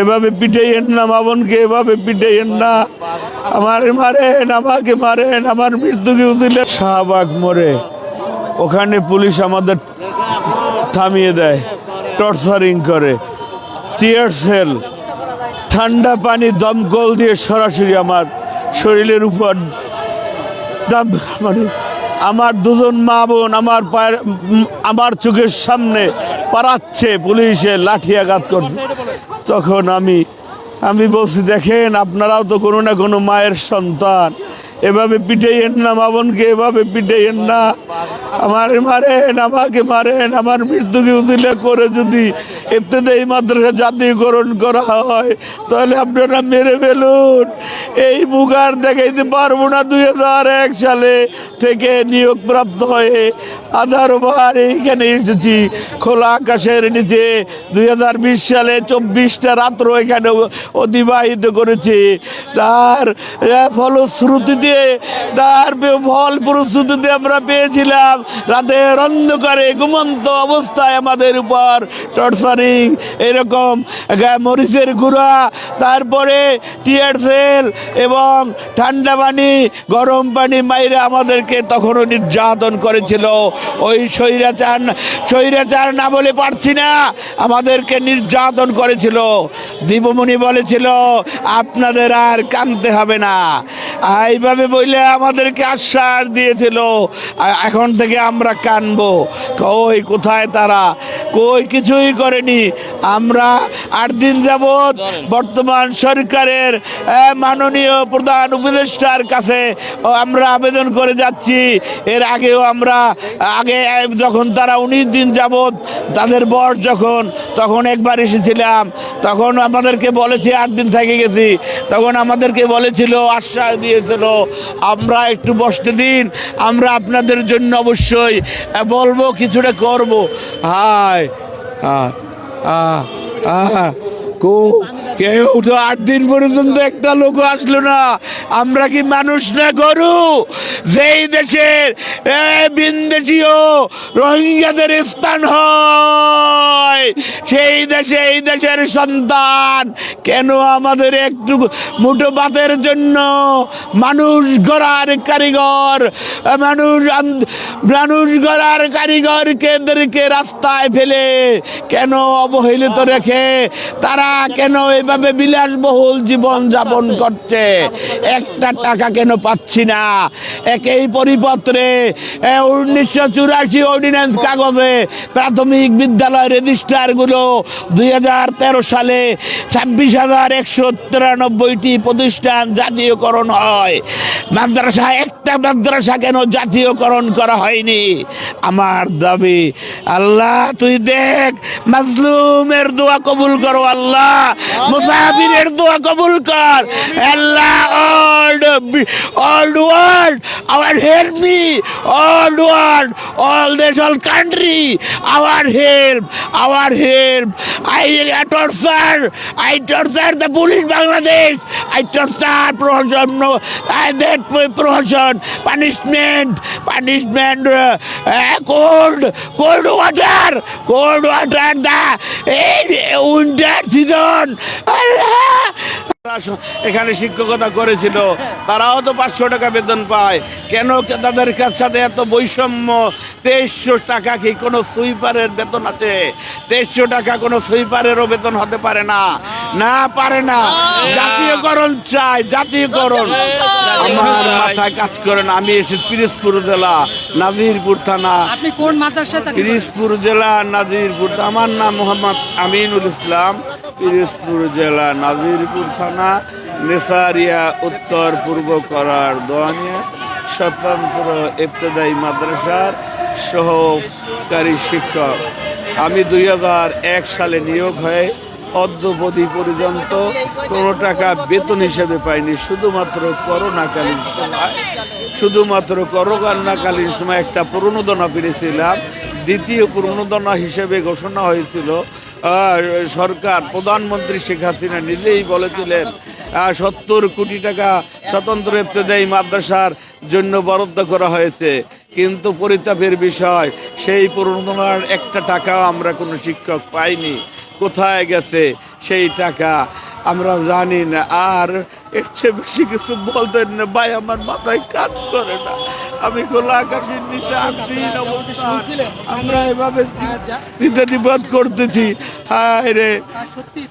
এভাবে পিটাইয়েন না, মা বোনকে এভাবে পিটাইয়েন না। আমারে মারেন, আমাকে মারেন, আমার মৃত্যুকে উঠিলে শাহবাগ মোড়ে ওখানে পুলিশ আমাদের থামিয়ে দেয়, টর্চারিং করে, টিয়ার সেল, ঠান্ডা পানি দমকল দিয়ে সরাসরি আমার শরীরের উপর মানে আমার দুজন মা বোন আমার পায়ের আমার চোখের সামনে পাড়াচ্ছে, পুলিশে লাঠি আঘাত করছে। তখন আমি বলছি, দেখেন আপনারাও তো কোনো না কোনো মায়ের সন্তান, এভাবে পিটাইয়েন না, মা বোনকে এভাবে পিটাইয়েন না। আমারে মারেন, আমাকে মারেন, আমার মৃত্যুকে উঠিলে করে যদি ইবতেদায়ী মাদ্রাসা জাতীয়করণ করা হয় তাহলে আপনারা মেরে ফেলুন। এই মুখ আর দেখাইতে পারবো না। 2001 সালে থেকে নিয়োগপ্রাপ্ত হয়ে আধারবার এইখানে এসেছি খোলা আকাশের নিচে। 2020 সালে 24টা রাত্র এখানে অতিবাহিত করেছি। তার ফলশ্রুতিতে, তার ফলশ্রুতিতে আমরা পেয়েছিলাম রাতের অন্ধকারে ঘুমন্ত অবস্থায় আমাদের উপর টর্চারিং, এরকম মরিচের গুঁড়া, তারপরে টিয়ার সেল এবং ঠান্ডা পানি গরম পানি মাইরে আমাদেরকে তখনও নির্যাতন করেছিল। ওই স্বৈরাচার না বলে পারছি না, আমাদেরকে নির্যাতন করেছিল। দীপমণি বলেছিল আপনাদের আর কাঁদতে হবে না, এইভাবে বলে আমাদেরকে আশ্বাস দিয়েছিল এখন থেকে আমরা কানবো। কই কোথায় তারা? কই কিছুই করেনি। আমরা 8 দিন যাবৎ বর্তমান সরকারের মাননীয় প্রধান উপদেষ্টার কাছে আমরা আবেদন করে যাচ্ছি। এর আগেও আমরা যখন তারা 19 দিন যাবৎ তাদের বয়স তখন একবার এসেছিলাম, তখন আমাদেরকে বলেছে 8 দিন থেকে গেছি, তখন আমাদেরকে বলেছিল, আশ্বাস দিয়েছিল আমরা একটু বসতে দিন, আমরা আপনাদের জন্য অবশ্যই বলবো, কিছুটা করব। হায় কেউ তো 8 দিন পর্যন্ত একটা লোক আসলো না। আমরা কি মানুষ না গরু? যেই দেশের বিদেশীয় রোহিঙ্গাদের স্থান হয় সেই দেশে এই দেশের সন্তান কেন আমাদের একটু মুঠো ভাতের জন্য মানুষ গড়ার কারিগরকে রাস্তায় ফেলে কেন অবহেলিত রেখে তারা কেন এভাবে বিলাসবহুল জীবন যাপন করছে? একটা টাকা কেন পাচ্ছি না? একই পরিপত্রে 1984 অর্ডিন্যান্স কাগজে প্রাথমিক বিদ্যালয় রেজিস্ট্রারগুলো 2013 সালে 26,193টি প্রতিষ্ঠান জাতীয়করণ হয়। একটা মাদ্রাসা কেন জাতীয়করণ করা হয়নি? আমার দাবি, আল্লাহ তুই দেখ, মাজলুমের দোয়া কবুল করো আল্লাহ, মুসাফিরের দোয়া কবুল কর আল্লাহ। All world, our help me, all world, all this, all country, our help. I torture the police Bangladesh, I torture promotion, punishment, cold water, the winter season. এখানে শিক্ষকতা করেছিল, তারাও তো 500 টাকা বেতন পায়। কেন তাদের সাথে এত বৈষম্য? 2300 টাকা কি কোনো সুইপারের বেতন আছে? 2300 টাকা কোনো সুইপারেরও বেতন হতে পারে না, পারে না। জাতীয়করণ চাই, জাতীয়করণ। আমার মাথায় কাজ করে না। আমি এসে পিরোজপুর জেলা নাজিরপুর থানা। আপনি কোন মাদ্রাসা? পিরোজপুর জেলা নাজিরপুর। আমার নাম মোহাম্মদ আমিনুল ইসলাম, পিরোজপুর জেলা নাজিরপুর থানা, নেসারিয়া উত্তর পূর্ব করার দোয়ানিয়া স্বতন্ত্র ইবতেদায়ী মাদ্রাসার সহকারী শিক্ষক। আমি 2001 সালে নিয়োগ হয়ে অদ্যবধি পর্যন্ত কোনো টাকা বেতন হিসেবে পাইনি। শুধুমাত্র করোনাকালীন সময় একটা প্রণোদনা পেয়েছিলাম। দ্বিতীয় প্রণোদনা হিসেবে ঘোষণা হয়েছিল। সরকার, প্রধানমন্ত্রী শেখ হাসিনা নিজেই বলেছিলেন 70 কোটি টাকা স্বতন্ত্র ইবতেদায়ী মাদ্রাসার জন্য বরাদ্দ করা হয়েছে, কিন্তু পরিতাপের বিষয় সেই প্রণোদনার একটা টাকাও আমরা কোনো শিক্ষক পাইনি। কোথায় গেছে সেই টাকা আমরা জানি না। আর এর চেয়ে বেশি কিছু বলতেন না ভাই, আমার মাথায় কাজ করে না। আমি খোলা আকাশের নিচে আটদিন অবস্থান আমরা এভাবে দিতে করতেছি। হায় রে, সত্যি